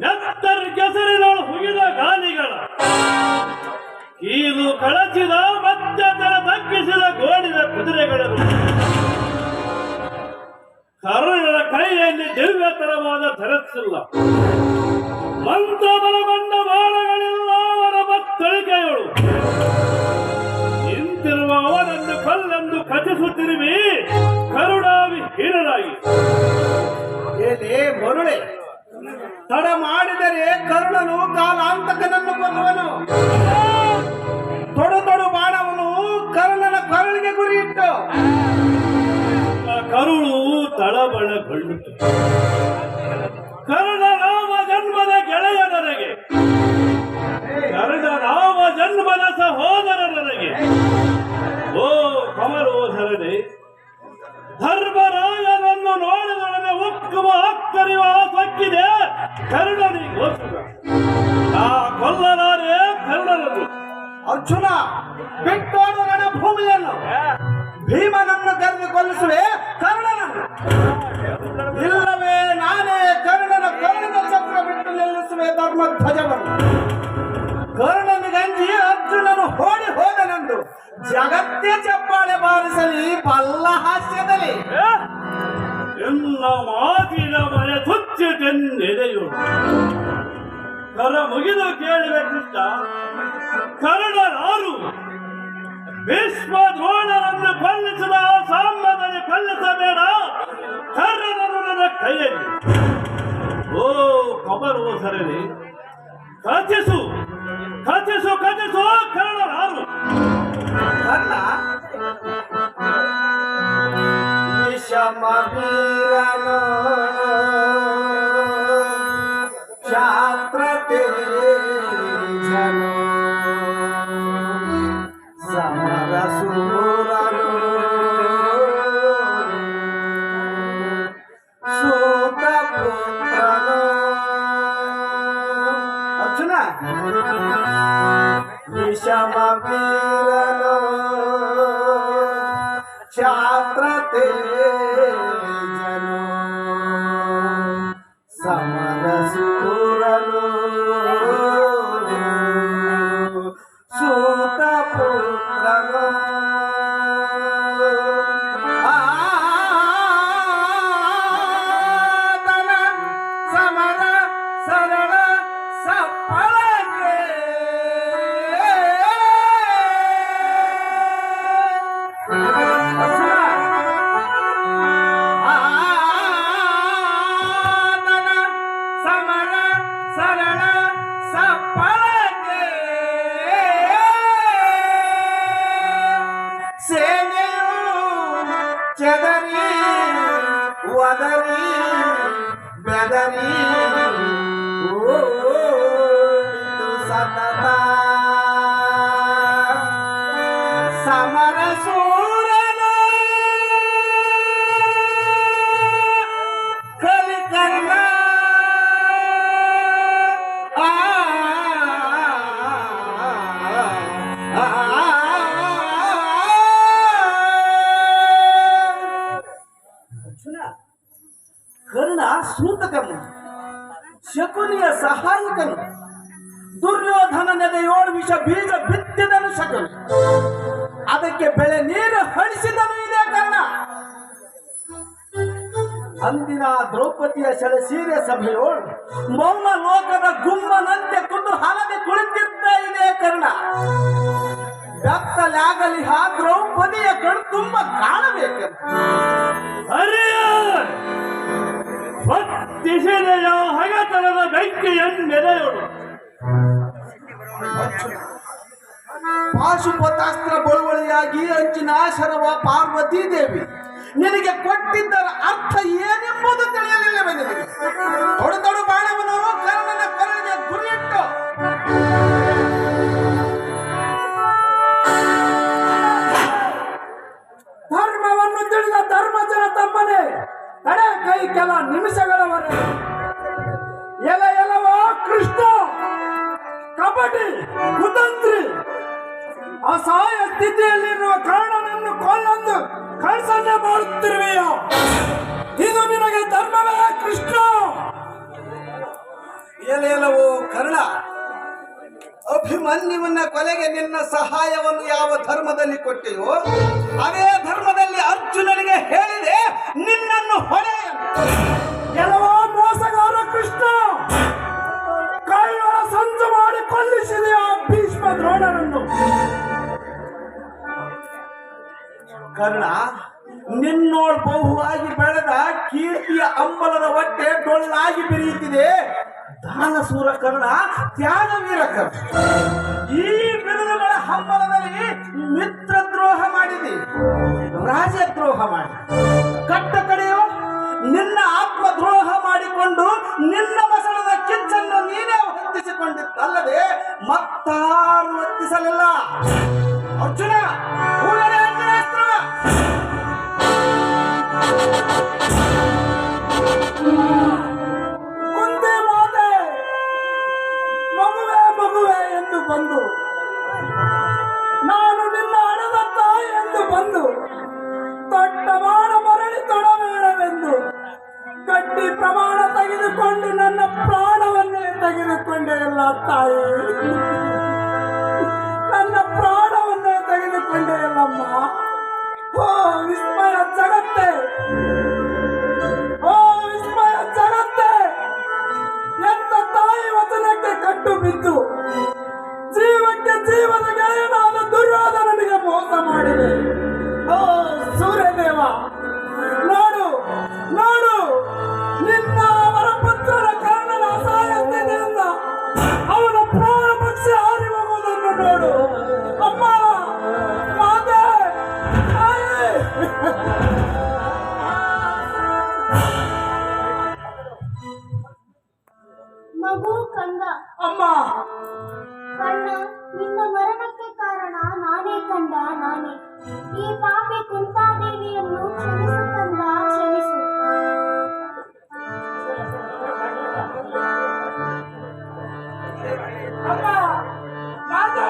ನೆತ್ತರ ಕೆಸರಿನೊಳು ಹುಗಿದ ಗಾಲಿಗಳ ಕೀಲು ಕಳಚಿದ ಮಧ್ಯತರ ತಗ್ಗಿಸಿದ ಗೋಡಿದ ಕುದುರೆಗಳನ್ನು ಕರುಣನ ಕೈಯಲ್ಲಿ ದಿವ್ಯತರವಾದ ಧರಸ್ಸಿಲ್ಲ, ಮಂತ್ರ ಬಲಗೊಂಡ ಬಾಣಗಳಿಲ್ಲ ಅವರ ಮತ್ತಳಿಕೆಗಳು. ನಿಂತಿರುವ ಅವರನ್ನು ಕಲ್ಲನ್ನು ಕಥಿಸುತ್ತಿರುವಿ ಕರುಣಾವಿ ಹೀರನಾಗಿ. ಏನೇ ಮರುಳೆ, ತಡ ಮಾಡಿದರೆ ಕರುಣನು ಕಾಲಾಂತಕನನ್ನು ಕೊಲ್ಲುವನು. ತೊಡು ತೊಡು ಬಾಣವನು ಕರುಣನ ಕರುಳಿಗೆ ಗುರಿಯಿಟ್ಟು ಕರುಳು ತಳಬಳಗೊಳ್ಳುತ್ತೆ. ಕರುಣ ರಾಮ ಜನ್ಮದ ಗೆಳೆಯ ನನಗೆ, ಕರುಣ ರಾಮ ಜನ್ಮದ ಸಹೋದರ ನನಗೆ. ಓ ಕಮಲೋಧರನೆ, ಧರ್ಮರಾಯನನ್ನು ನೋಡಿದೊಡನೆ ಉಕ್ಕುವ ಅಕ್ಕರಿವ ಸಕ್ಕಿದೆ ಕರುಣನಿಗೋಸ್ಕರ. ನಾ ಕೊಲ್ಲಲಾರೆ ಕರುಣನನ್ನು. ಅರ್ಜುನ, ಬಿಟ್ಟೋಡು ರಣಭೂಮಿಯನ್ನು. ಭೀಮನನ್ನು ಕರೆದು ಕೊಲ್ಲಿಸುವೆ ಕರ್ಣನನ್ನು, ಇಲ್ಲವೇ ನಾನೇ ಕರ್ಣನ ಕರ್ಣದ ಚಕ್ರ ಬಿಟ್ಟು ನಿಲ್ಲಿಸುವೆ ಧರ್ಮಧ್ವಜವನ್ನು. ಕರ್ಣನಿಗಂಜಿ ಅರ್ಜುನನು ಓಡಿ ಹೋದನೆಂದು ಜಗತ್ತೇ ಚಪ್ಪಾಳೆ ಬಾರಿಸಲಿ ಬಲ್ಲ ಹಾಸ್ಯದಲ್ಲಿ. ಎಲ್ಲ ಮಾತಿನ ಮನೆ ತುಚ್ಚಿತೆಂದೆದೆಯೋಡು ಕರ ಮುಗಿದು ಕೇಳಿವೆ ಕೃಷ್ಣ. ಕರ್ಣನಾರು ಭೀಷ್ಮ ದ್ರೋಣರನ್ನು ಕೊಲ್ಲಿಸಿದ ಸಾಮ್ಯದಲ್ಲಿ ಕೊಲ್ಲಿಸಬೇಡ, ಕರ್ಣನನ್ನು ನನ್ನ ಕೈಯಲ್ಲಿ. ಓ ಕಮಲೋಧರನೆ, ಕಥಿಸು ಕಥಿಸು ಕಥಿಸು ಕರ್ಣನಾರು. ಕರ್ಣ ವಿಷಮ ವೀರನು ಕ್ಷಾತ್ರ ತೇಜನು ಸಮರ ಸೂರನು ಸೂತ ಪುತ್ರನು. ಅರ್ಜುನ, ವಿಷಮ ವೀರನು ಕ್ಷಾತ್ರ ತೇಜನು ಸಮರ ಸೂರನು ಸೂತ ಪುತ್ರನು. ಆತನ ಸಮರ ಸರಳ ಸಫಲತೆ ಚದರಿ ವದರಿ ಬೆದರಿ ಓಡಿತು ಸತತ ಸಮರ ಸೂರನು ಕಲಿಕರ್ಣ. ಕರ್ಣ ಸೂತಕನು, ಶಕುನಿಯ ಸಹಾಯಕನು, ದುರ್ಯೋಧನ ನೆದೆಯೋಳು ವಿಷ ಬೀಜ ಬಿತ್ತಿದನು ಶಕುನಿ, ಅದಕ್ಕೆ ಬೆಳೆ ನೀರು ಹರಿಸಿದನು ಇದೇ ಕರ್ಣ. ಅಂದಿನ ದ್ರೌಪದಿಯ ಸೆಳೆ ಸೀರೆ ಸಭೆಯೋಳು ಮೌನ ಲೋಕದ ಗುಮ್ಮನಂತೆ ಕುತೂಹಲದೆ ಕುಳಿತಿದ್ದ ಇದೇ ಕರ್ಣ. ಬೆತ್ತಲಾಗಲಿ ಆ ದ್ರೌಪದಿಯ ಕಣ್ಣು ತುಂಬ ಕಾಣಬೇಕಂತ ದಿಶೆಯ ಹಗತನದ ಬೆಂಕಿಯನ್ನೆದೆಯೋಡು. ಪಾಶುಪತಾಸ್ತ್ರ ಬಳುವಳಿಯಾಗಿ ಅಂಚಿನಾಶರವ ಪಾರ್ವತೀ ದೇವಿ ನಿನಗೆ ಕೊಟ್ಟಿದ್ದರ ಅರ್ಥ ಏನೆಂಬುದು ತಿಳಿಯಲಿಲ್ಲವೇ ನಿನಗೆ? ತೊಡು ತೊಡು ಬಾಣವನು ಕರ್ಣನ ಕರುಳಿಗೆ ಗುರಿಯಿಟ್ಟು ಧರ್ಮವನ್ನು ತಿಳಿದ ಧರ್ಮಜನ ತಮ್ಮನೇ, ತಡೆ ಕೈ ಕೆಲ ನಿಮಿಷಗಳವರೆಗೆ ಎಲವ ಕೃಷ್ಣ ಕಬಡ್ಡಿ ಕುತಂತ್ರಿ ಅಸಹಾಯ ಸ್ಥಿತಿಯಲ್ಲಿರುವ ಕರ್ಣನನ್ನು ಕೊಲ್ಲೊಂದು ಕಳ್ಸನ್ನೇ ಮಾಡುತ್ತಿರುವೆಯೋ? ಇದು ನಿನಗೆ ಧರ್ಮವೇ ಕೃಷ್ಣ? ಏನೇಲವೋ ಕರ್ಣ, ಅಭಿಮನ್ಯುವನ್ನ ಕೊಲೆಗೆ ನಿನ್ನ ಸಹಾಯವನ್ನು ಯಾವ ಧರ್ಮದಲ್ಲಿ ಕೊಟ್ಟೆಯೋ ಅದೇ ಧರ್ಮದಲ್ಲಿ ಅರ್ಜುನನಿಗೆ ಹೇಳಿದೆ ನಿನ್ನನ್ನು ಹೊಡೆ. ಕೆಲವೋ ಮೋಸಗಾರ ಕೃಷ್ಣ, ಕೈಗಳ ಸಂಚು ಮಾಡಿ ಕೊಲ್ಲಿಸಿದೆಯ ಭೀಷ್ಮ ದ್ರೋಣರನ್ನು. ಕರ್ಣ, ನಿನ್ನೋಳ್ ಬಹುವಾಗಿ ಬೆಳೆದ ಕೀರ್ತಿಯ ಅಂಬಲದ ಹೊಟ್ಟೆ ಡೊಳ್ಳಾಗಿ ಬೆರೆಯುತ್ತಿದೆ. ದಾನಸೂರ ಕರ್ಣ, ತ್ಯಾಗವೀರ ಕರ್ಣ, ಈ ಬಿರುದುಗಳ ಹಂಬಲದಲ್ಲಿ ಮಿತ್ರದ್ರೋಹ ಮಾಡಿದೆ, ರಾಜದ್ರೋಹ ಮಾಡಿ ಕಟ್ಟ ಕಡೆಯೋ ನಿನ್ನ ಆತ್ಮದ್ರೋಹ ಮಾಡಿಕೊಂಡು ನಿನ್ನ ಮಸಣದ ಕಿಚ್ಚನ್ನು ನೀನೇ ಹೊತ್ತಿಸಿಕೊಂಡಿದ್ದಲ್ಲದೆ ಮತ್ತಾರು ವರ್ತಿಸಲಿಲ್ಲ. ಅರ್ಜುನ, ಕೂಡಲೇ ಅಗ್ನಿಯಾಸ್ತ್ರ. ಮುಂದೆ ಮಾತೆ ಮಗುವೆ ಮಗುವೆ ಎಂದು ಬಂದು, ನಾನು ನಿನ್ನ ಹಣದತ್ತ ಎಂದು ಬಂದು, ದೊಡ್ಡ ಮಾಡ ಮರಳಿ ತೊಡಬೇಡವೆಂದು ಗಟ್ಟಿ ಪ್ರಮಾಣ ತೆಗೆದುಕೊಂಡು ನನ್ನ ಪ್ರಾಣವನ್ನೇ ತೆಗೆದುಕೊಂಡೆ ಎಲ್ಲ ತಾಯಿ, ನನ್ನ ಪ್ರಾಣವನ್ನೇ ತೆಗೆದುಕೊಂಡೆ ಎಲ್ಲಮ್ಮ. ಓ ವಿಸ್ಮಯ ಜಗತ್ತೇ, ಓ ವಿಸ್ಮಯ ಜಗತ್ತೇ, ಎಂತ ತಾಯಿ ವಚನಕ್ಕೆ ಕಟ್ಟು ಬಿದ್ದು ಜೀವಕ್ಕೆ ಜೀವದ ಗೆಳೆಯನಾದ ದುರ್ಯೋಧನನಿಗೆ ಮೋಸ ಮಾಡಿದೆ. ಓ ಸೂರ್ಯದೇವ, ನೋಡು ನೋಡು, ನಿನ್ನ ಅವರ ಪುತ್ರನ ಕರ್ಣನ ಅಸಹಾಯತೆಯಿಂದ ಅವನ ಪ್ರಾಣ ಪಕ್ಷಿ ಹಾರಿ ಹೋಗುವುದನ್ನು ನೋಡು. ಅಮ್ಮ, ಮಾತೆ, ತಾಯಿ. ಮಗು ಕಂದ. ಅಮ್ಮ, ಕಣ್ಣ, ನಿನ್ನ ಮರಣಕ್ಕೆ ಕಾರಣ ನಾನೇ ಕಂದ, ನಾನೇ. ಈ ಪಾಪಿ ಕುಂತಾದೇವಿಯನ್ನು ಕ್ಷಮಿಸು ಕಂದ, ಕ್ಷಮಿಸು. ಅಮ್ಮ, ಮಾತೆ,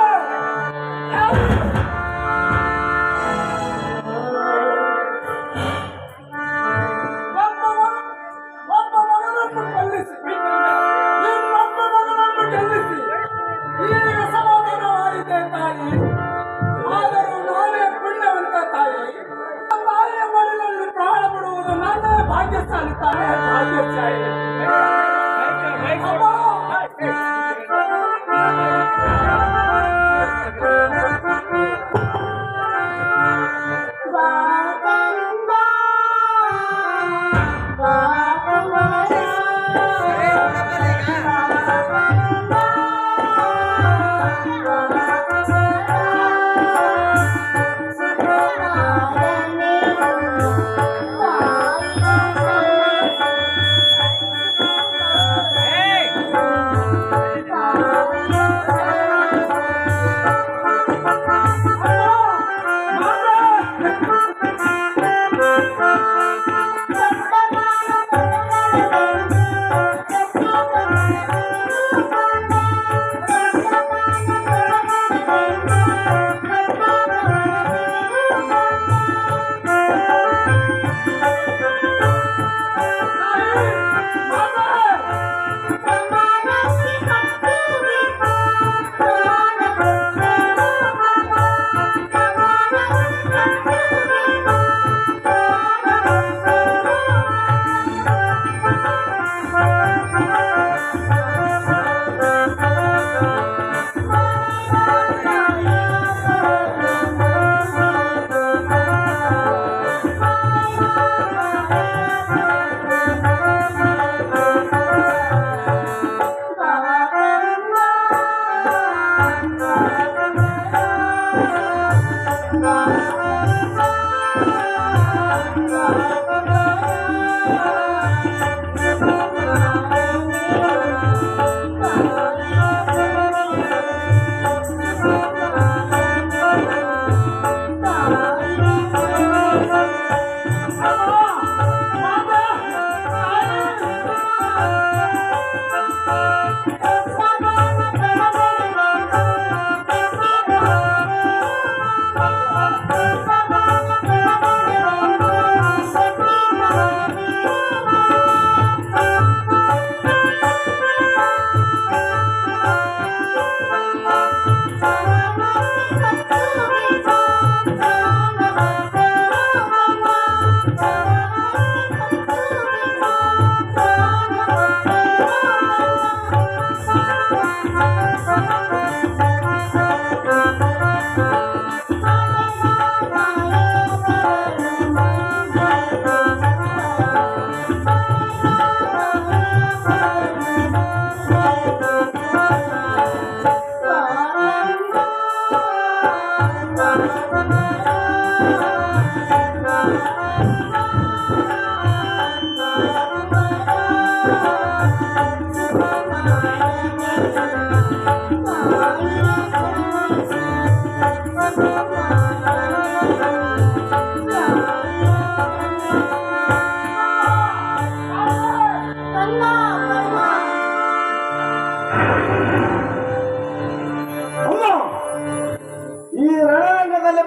ಒಬ್ಬ ಮಗನನ್ನು ಕೊಲ್ಲಿಸಿ, ಇನ್ನೊಬ್ಬ ಮಗನನ್ನು ಗೆಲ್ಲಿಸಿ ಈಗ ಸಮಾಧಾನವಾಗಿದೆ ತಾಯಿ. ಆದರೂ ನಾವೇ ಪುಣ್ಯವಂತ ತಾಯಿ. ತಾಯಿಯ ಮಡಿಲಲ್ಲಿ ಪ್ರಾಣ ಬಿಡುವುದು ನಾನೇ ಭಾಗ್ಯಶಾಲಿ ತಾಯಿ, ಭಾಗ್ಯಶಾಲಿ. ಅಮ್ಮ, ಬಾ ಕಂದ, ಬಾ ಕುಮಾರ.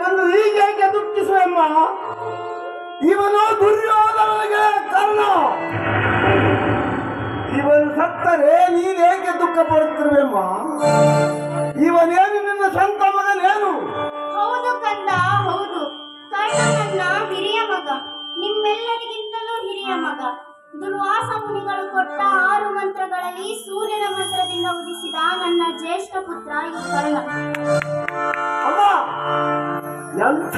ಬಂದು ಹೀಗೆ ದುಃಖಿಸುವಮ್ಮ. ಇವನು ದುರ್ಯೋಧನನಿಗೆ ಕರ್ಣ. ಇವನು ಸತ್ತರೆ ನೀನೇಕೆ ದುಃಖ ಪಡುತ್ತಿರುವೆಮ್ಮ? ಇವನೇನು ನಿನ್ನ ಸ್ವಂತ ಮಗನೇನು? ಹೌದು ಕಂದ, ಹೌದು. ಕರ್ಣ ನನ್ನ ಹಿರಿಯ ಮಗ, ನಿಮ್ಮೆಲ್ಲರಿಗಿಂತಲೂ ಹಿರಿಯ ಮಗ. ದುರ್ವಾಸ ಮುನಿಗಳು ಕೊಟ್ಟ 6 ಮಂತ್ರಗಳಲ್ಲಿ ಸೂರ್ಯನ ಮಂತ್ರದಿಂದ ಉದಿಸಿದ ನನ್ನ ಜ್ಯೇಷ್ಠ ಪುತ್ರ ಈ ಕರ್ಣ. ಅಮ್ಮ, ಎಂಥ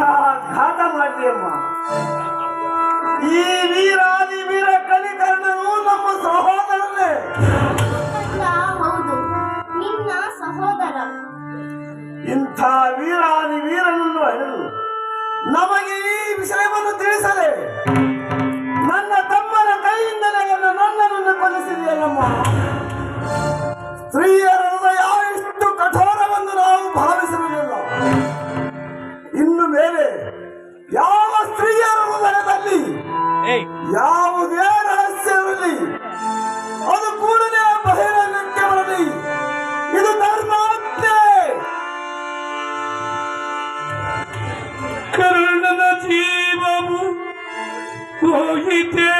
ಘಾತ ಮಾಡಿದೆಯಮ್ಮ. ಈ ವೀರಾದಿ ವೀರ ಕಲಿಕರ್ಣನು ನಮ್ಮ ಸಹೋದರನೇ. ಕಂದ, ಹೌದು, ನಿನ್ನ ಸಹೋದರ. ಇಂಥ ವೀರಾದಿ ವೀರನನ್ನು ಅಳೆದು ನಮಗೆ ಈ ವಿಷಯವನ್ನು ತಿಳಿಸದೆ ನನ್ನ ತಮ್ಮನ ಕೈಯಿಂದಲೇ ನನ್ನನ್ನು ಕೊಲಿಸಿದೆಯಲ್ಲಮ್ಮ. ಸ್ತ್ರೀಯರ ಹೃದಯ ಇಷ್ಟು ಕಠೋರವೆಂದು ನಾವು ಭಾವಿಸಿರಲಿಲ್ಲ. ಇನ್ನು ಮೇಲೆ ಯಾವ ಸ್ತ್ರೀಯರ ಹೃದಯದಲ್ಲಿ ಯಾವುದೇ ರಹಸ್ಯ ಇರಲಿ, ಅದು ಕೂಡಲೇ ಬಹಿರಂಗಕ್ಕೆ ಬರಲಿ. ಇದು ಧರ್ಮಾಜ್ಞೆ. ಕರ್ಣನ ಜೀವವು ಹೋಯಿತೆ.